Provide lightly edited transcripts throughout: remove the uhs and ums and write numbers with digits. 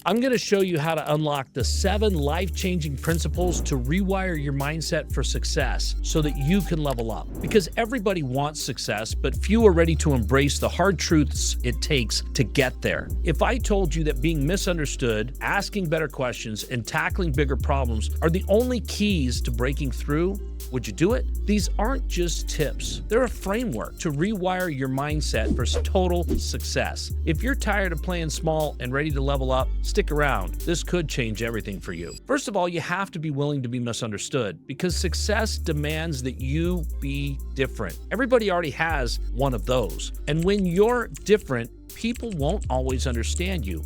I'm going to show you how to unlock the 7 life-changing principles to rewire your mindset for success so that you can level up. Because everybody wants success, but few are ready to embrace the hard truths it takes to get there. If I told you that being misunderstood, asking better questions, and tackling bigger problems are the only keys to breaking through, would you do it? These aren't just tips. They're a framework to rewire your mindset for total success. If you're tired of playing small and ready to level up, stick around. This could change everything for you. First of all, you have to be willing to be misunderstood because success demands that you be different. Everybody already has one of those. And when you're different, people won't always understand you.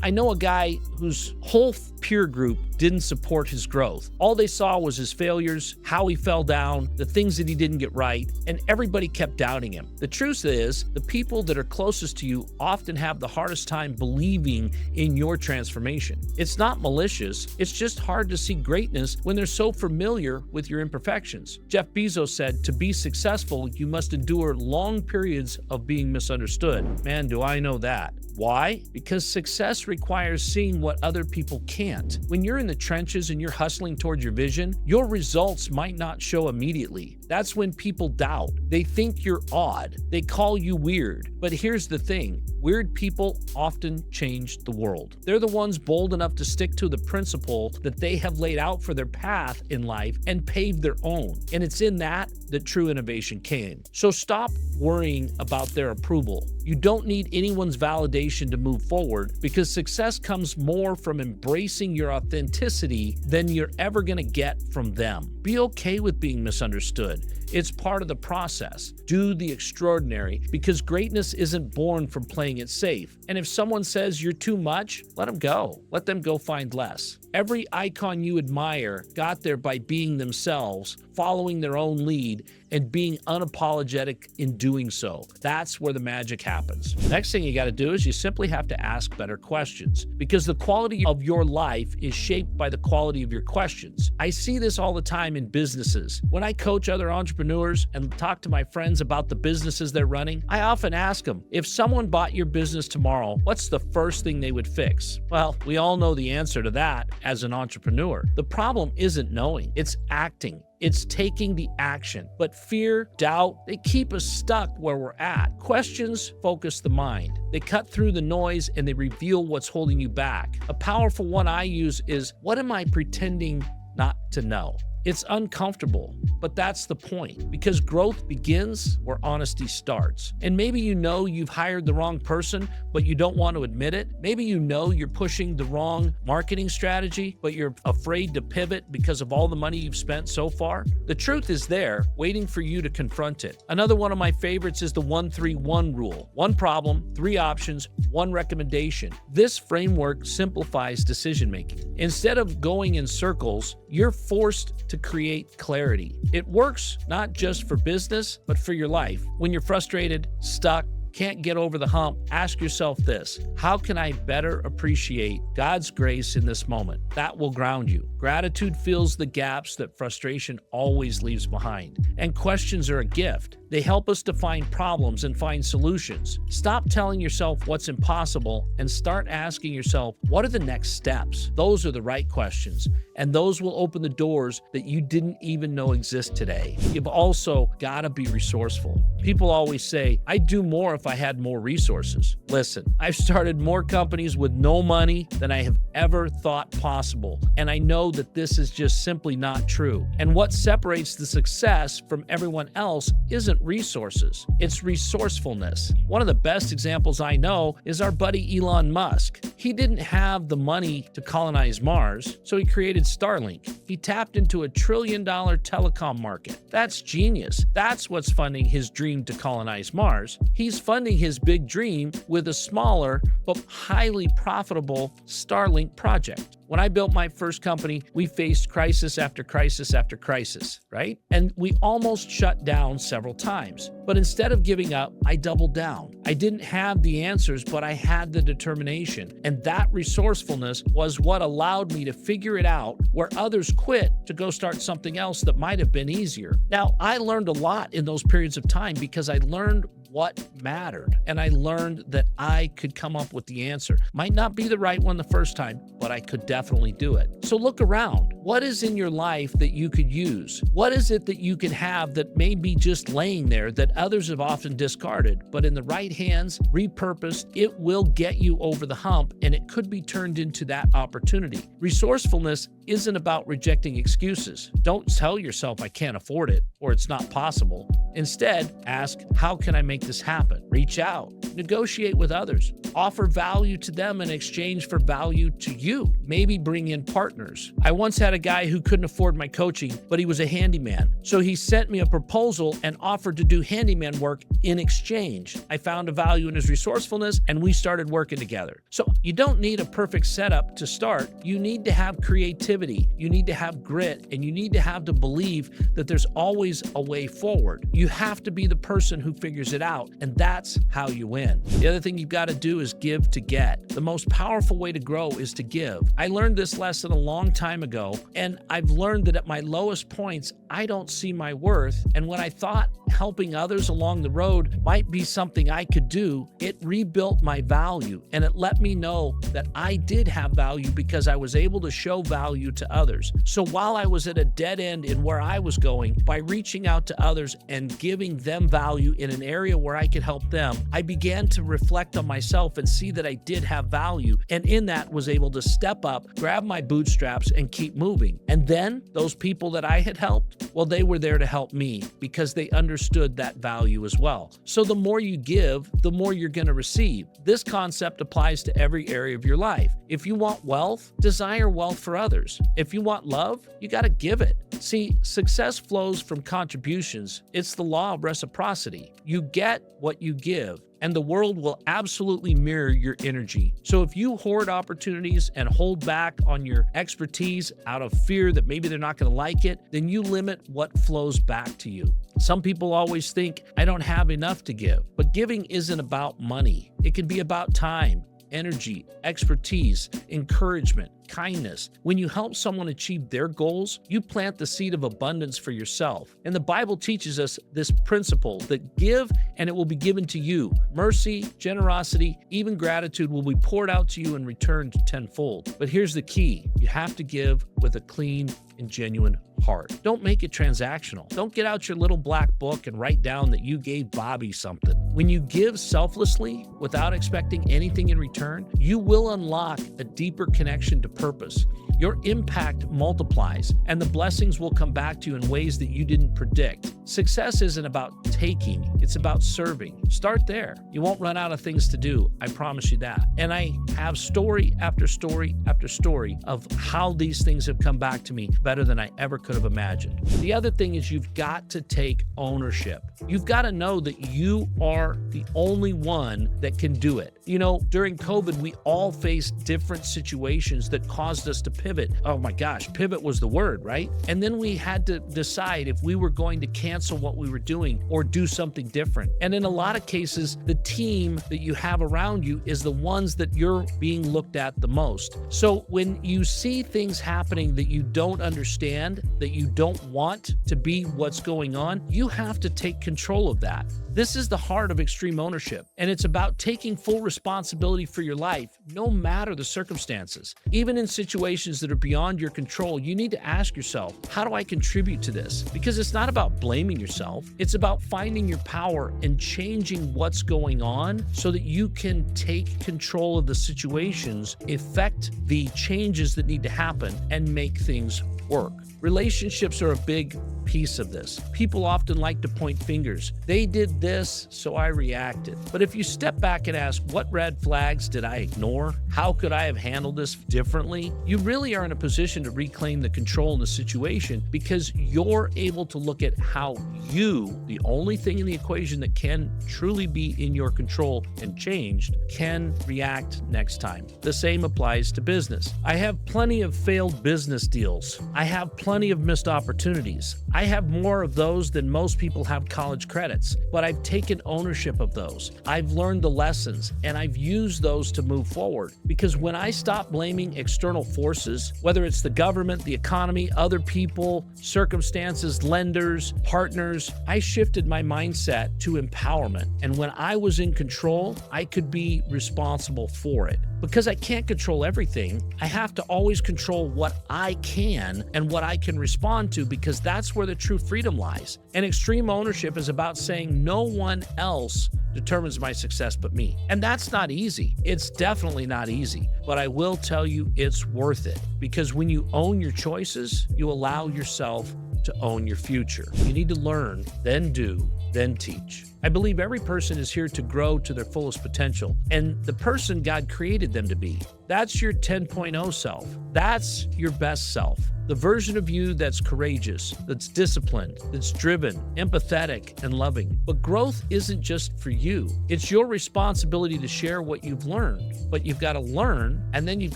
I know a guy whose whole peer group didn't support his growth. All they saw was his failures, how he fell down, the things that he didn't get right, and everybody kept doubting him. The truth is, the people that are closest to you often have the hardest time believing in your transformation. It's not malicious, it's just hard to see greatness when they're so familiar with your imperfections. Jeff Bezos said, "To be successful, you must endure long periods of being misunderstood." Man, do I know that. Why? Because success requires seeing what other people can't. When you're in the trenches and you're hustling towards your vision, your results might not show immediately. That's when people doubt. They think you're odd. They call you weird. But here's the thing. Weird people often change the world. They're the ones bold enough to stick to the principle that they have laid out for their path in life and pave their own. And it's in that true innovation came. So stop worrying about their approval. You don't need anyone's validation to move forward because success comes more from embracing your authenticity than you're ever going to get from them. Be okay with being misunderstood. It's part of the process. Do the extraordinary because greatness isn't born from playing it safe. And if someone says you're too much, let them go. Let them go find less. Every icon you admire got there by being themselves, following their own lead, and being unapologetic in doing so. That's where the magic happens. Next thing you got to do is you simply have to ask better questions because the quality of your life is shaped by the quality of your questions. I see this all the time in businesses. When I coach other entrepreneurs and talk to my friends about the businesses they're running, I often ask them, if someone bought your business tomorrow, what's the first thing they would fix? Well, we all know the answer to that as an entrepreneur. The problem isn't knowing, it's acting. It's taking the action. But fear, doubt, they keep us stuck where we're at. Questions focus the mind. They cut through the noise and they reveal what's holding you back. A powerful one I use is, what am I pretending not to know? It's uncomfortable, but that's the point because growth begins where honesty starts. And maybe you know you've hired the wrong person, but you don't want to admit it. Maybe you know you're pushing the wrong marketing strategy, but you're afraid to pivot because of all the money you've spent so far. The truth is there, waiting for you to confront it. Another one of my favorites is the 1-3-1 rule. 1 problem, 3 options, 1 recommendation. This framework simplifies decision-making. Instead of going in circles, you're forced to create clarity. It works not just for business, but for your life. When you're frustrated, stuck, can't get over the hump, ask yourself this: how can I better appreciate God's grace in this moment? That will ground you. Gratitude fills the gaps that frustration always leaves behind. And questions are a gift. They help us define problems and find solutions. Stop telling yourself what's impossible and start asking yourself, what are the next steps? Those are the right questions, and those will open the doors that you didn't even know exist today. You've also got to be resourceful. People always say, I'd do more if I had more resources. Listen, I've started more companies with no money than I have ever thought possible, and I know that this is just simply not true. And what separates the success from everyone else isn't resources, it's resourcefulness. One of the best examples I know is our buddy Elon Musk. He didn't have the money to colonize Mars, so he created Starlink. He tapped into a $1 trillion telecom market. That's genius. That's what's funding his dream to colonize Mars. He's funding his big dream with a smaller but highly profitable Starlink project. When I built my first company, we faced crisis after crisis after crisis, right? And we almost shut down several times. But instead of giving up, I doubled down. I didn't have the answers, but I had the determination. And that resourcefulness was what allowed me to figure it out where others quit to go start something else that might have been easier. Now, I learned a lot in those periods of time because I learned what mattered. And I learned that I could come up with the answer. Might not be the right one the first time, but I could definitely do it. So look around. What is in your life that you could use? What is it that you can have that may be just laying there that others have often discarded, but in the right hands, repurposed, it will get you over the hump and it could be turned into that opportunity. Resourcefulness isn't about rejecting excuses. Don't tell yourself I can't afford it or it's not possible. Instead, ask, how can I make this happen? Reach out, negotiate with others, offer value to them in exchange for value to you. Maybe bring in partners. I once had a guy who couldn't afford my coaching, but he was a handyman. So he sent me a proposal and offered to do handyman work in exchange. I found a value in his resourcefulness and we started working together. So you don't need a perfect setup to start. You need to have creativity. You need to have grit and you need to have to believe that there's always a way forward. You have to be the person who figures it out, and that's how you win. The other thing you've got to do is give to get. The most powerful way to grow is to give. I learned this lesson a long time ago, and I've learned that at my lowest points, I don't see my worth. And when I thought helping others along the road might be something I could do, it rebuilt my value and it let me know that I did have value because I was able to show value to others. So while I was at a dead end in where I was going, by reaching out to others and giving them value in an area where I could help them, I began to reflect on myself and see that I did have value, and in that was able to step up, grab my bootstraps and keep moving. And then those people that I had helped, well, they were there to help me because they understood that value as well. So the more you give, the more you're going to receive. This concept applies to every area of your life. If you want wealth, desire wealth for others. If you want love, you got to give it. See, success flows from contributions. It's the law of reciprocity. You get what you give, and the world will absolutely mirror your energy. So if you hoard opportunities and hold back on your expertise out of fear that maybe they're not going to like it, then you limit what flows back to you. Some people always think, I don't have enough to give. But giving isn't about money. It can be about time, energy, expertise, encouragement, kindness. When you help someone achieve their goals, you plant the seed of abundance for yourself. And the Bible teaches us this principle that give and it will be given to you. Mercy, generosity, even gratitude will be poured out to you and returned tenfold. But here's the key. You have to give with a clean and genuine heart. Don't make it transactional. Don't get out your little black book and write down that you gave Bobby something. When you give selflessly without expecting anything in return, you will unlock a deeper connection to purpose. Your impact multiplies and the blessings will come back to you in ways that you didn't predict. Success isn't about taking, it's about serving. Start there. You won't run out of things to do. I promise you that. And I have story after story after story of how these things have come back to me better than I ever could have imagined. The other thing is you've got to take ownership. You've got to know that you are the only one that can do it. You know, during COVID, we all faced different situations that caused us to pivot. Oh my gosh, pivot was the word, right? And then we had to decide if we were going to cancel what we were doing or do something different. And in a lot of cases, the team that you have around you is the ones that you're being looked at the most. So when you see things happening that you don't understand, that you don't want to be what's going on, you have to take control of that. This is the heart of extreme ownership, and it's about taking full responsibility for your life, no matter the circumstances. Even in situations that are beyond your control, you need to ask yourself, how do I contribute to this? Because it's not about blaming yourself. It's about finding your power and changing what's going on so that you can take control of the situations, effect the changes that need to happen, and make things work. Relationships are a big piece of this. People often like to point fingers. They did this, so I reacted. But if you step back and ask, what red flags did I ignore? How could I have handled this differently? You really are in a position to reclaim the control in the situation because you're able to look at how you, the only thing in the equation that can truly be in your control and changed, can react next time. The same applies to business. I have plenty of failed business deals. I have plenty of missed opportunities. I have more of those than most people have college credits, but I've taken ownership of those. I've learned the lessons, and I've used those to move forward. Because when I stop blaming external forces, whether it's the government, the economy, other people, circumstances, lenders, partners, I shifted my mindset to empowerment. And when I was in control, I could be responsible for it. Because I can't control everything, I have to always control what I can and what I can respond to, because that's where the true freedom lies. And extreme ownership is about saying no one else determines my success but me. And that's not easy. It's definitely not easy. But I will tell you it's worth it. Because when you own your choices, you allow yourself to own your future. You need to learn, then do, then teach. I believe every person is here to grow to their fullest potential and the person God created them to be. That's your 10.0 self. That's your best self. The version of you that's courageous, that's disciplined, that's driven, empathetic, and loving. But growth isn't just for you. It's your responsibility to share what you've learned. But you've got to learn, and then you've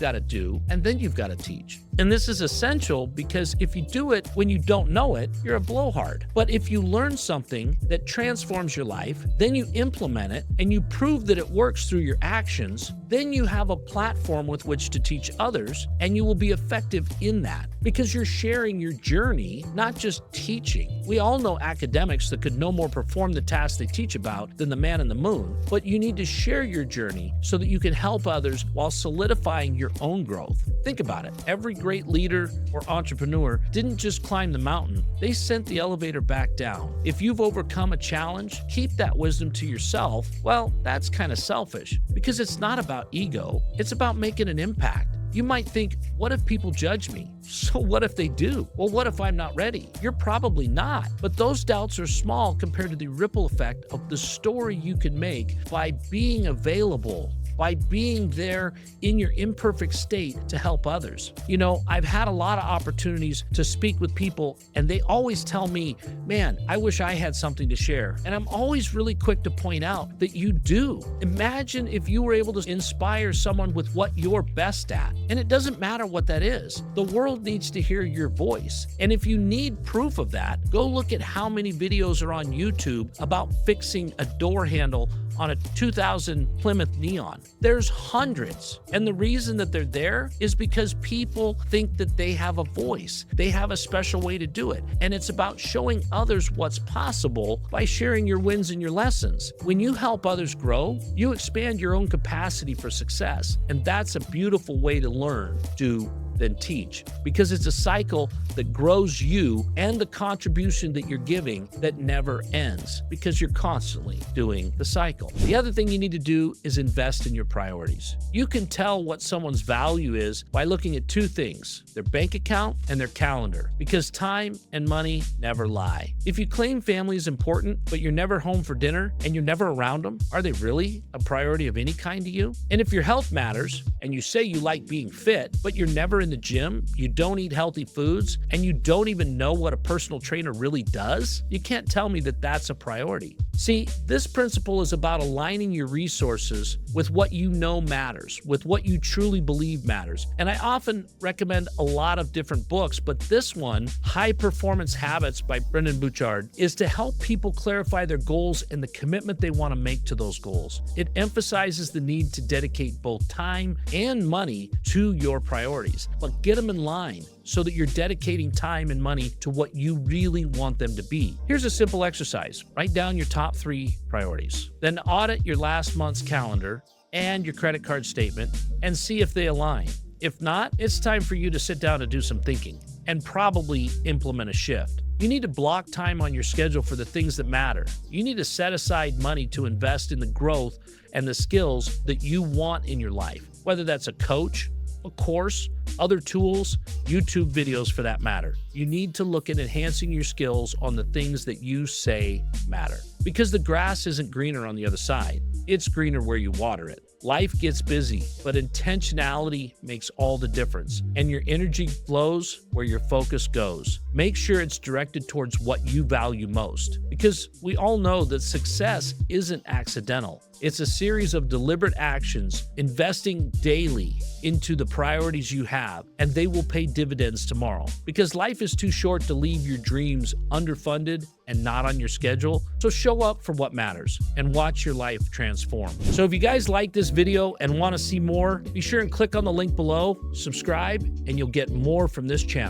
got to do, and then you've got to teach. And this is essential because if you do it when you don't know it, you're a blowhard. But if you learn something that transforms your life, then you implement it, and you prove that it works through your actions, then you have a platform with which to teach others, and you will be effective in that. Because you're sharing your journey, not just teaching. We all know academics that could no more perform the tasks they teach about than the man in the moon, but you need to share your journey so that you can help others while solidifying your own growth. Think about it. Every great leader or entrepreneur didn't just climb the mountain, they sent the elevator back down. If you've overcome a challenge, keep that wisdom to yourself. Well, that's kind of selfish because it's not about ego, it's about making an impact. You might think, what if people judge me? So what if they do? Well, what if I'm not ready? You're probably not. But those doubts are small compared to the ripple effect of the story you can make by being available, by being there in your imperfect state to help others. You know, I've had a lot of opportunities to speak with people, and they always tell me, man, I wish I had something to share. And I'm always really quick to point out that you do. Imagine if you were able to inspire someone with what you're best at. And it doesn't matter what that is. The world needs to hear your voice. And if you need proof of that, go look at how many videos are on YouTube about fixing a door handle on a 2000 Plymouth Neon. There's hundreds. And the reason that they're there is because people think that they have a voice. They have a special way to do it. And it's about showing others what's possible by sharing your wins and your lessons. When you help others grow, you expand your own capacity for success. And that's a beautiful way to learn, do, then teach, because it's a cycle that grows you and the contribution that you're giving that never ends because you're constantly doing the cycle. The other thing you need to do is invest in your priorities. You can tell what someone's value is by looking at two things, their bank account and their calendar, because time and money never lie. If you claim family is important, but you're never home for dinner and you're never around them, are they really a priority of any kind to you? And if your health matters and you say you like being fit, but you're never in the gym, you don't eat healthy foods, and you don't even know what a personal trainer really does, you can't tell me that that's a priority. See, this principle is about aligning your resources with what you know matters, with what you truly believe matters. And I often recommend a lot of different books, but this one, High Performance Habits by Brendon Burchard, is to help people clarify their goals and the commitment they want to make to those goals. It emphasizes the need to dedicate both time and money to your priorities, but get them in line so that you're dedicating time and money to what you really want them to be. Here's a simple exercise. Write down your top 3 priorities. Then audit your last month's calendar and your credit card statement and see if they align. If not, it's time for you to sit down and do some thinking and probably implement a shift. You need to block time on your schedule for the things that matter. You need to set aside money to invest in the growth and the skills that you want in your life, whether that's a coach, a course, other tools, YouTube videos for that matter. You need to look at enhancing your skills on the things that you say matter. Because the grass isn't greener on the other side. It's greener where you water it. Life gets busy, but intentionality makes all the difference. And your energy flows where your focus goes. Make sure it's directed towards what you value most. Because we all know that success isn't accidental. It's a series of deliberate actions, investing daily into the priorities you have, and they will pay dividends tomorrow. Because life is too short to leave your dreams underfunded and not on your schedule. So show up for what matters and watch your life transform. So if you guys like this video and want to see more, be sure and click on the link below, subscribe, and you'll get more from this channel.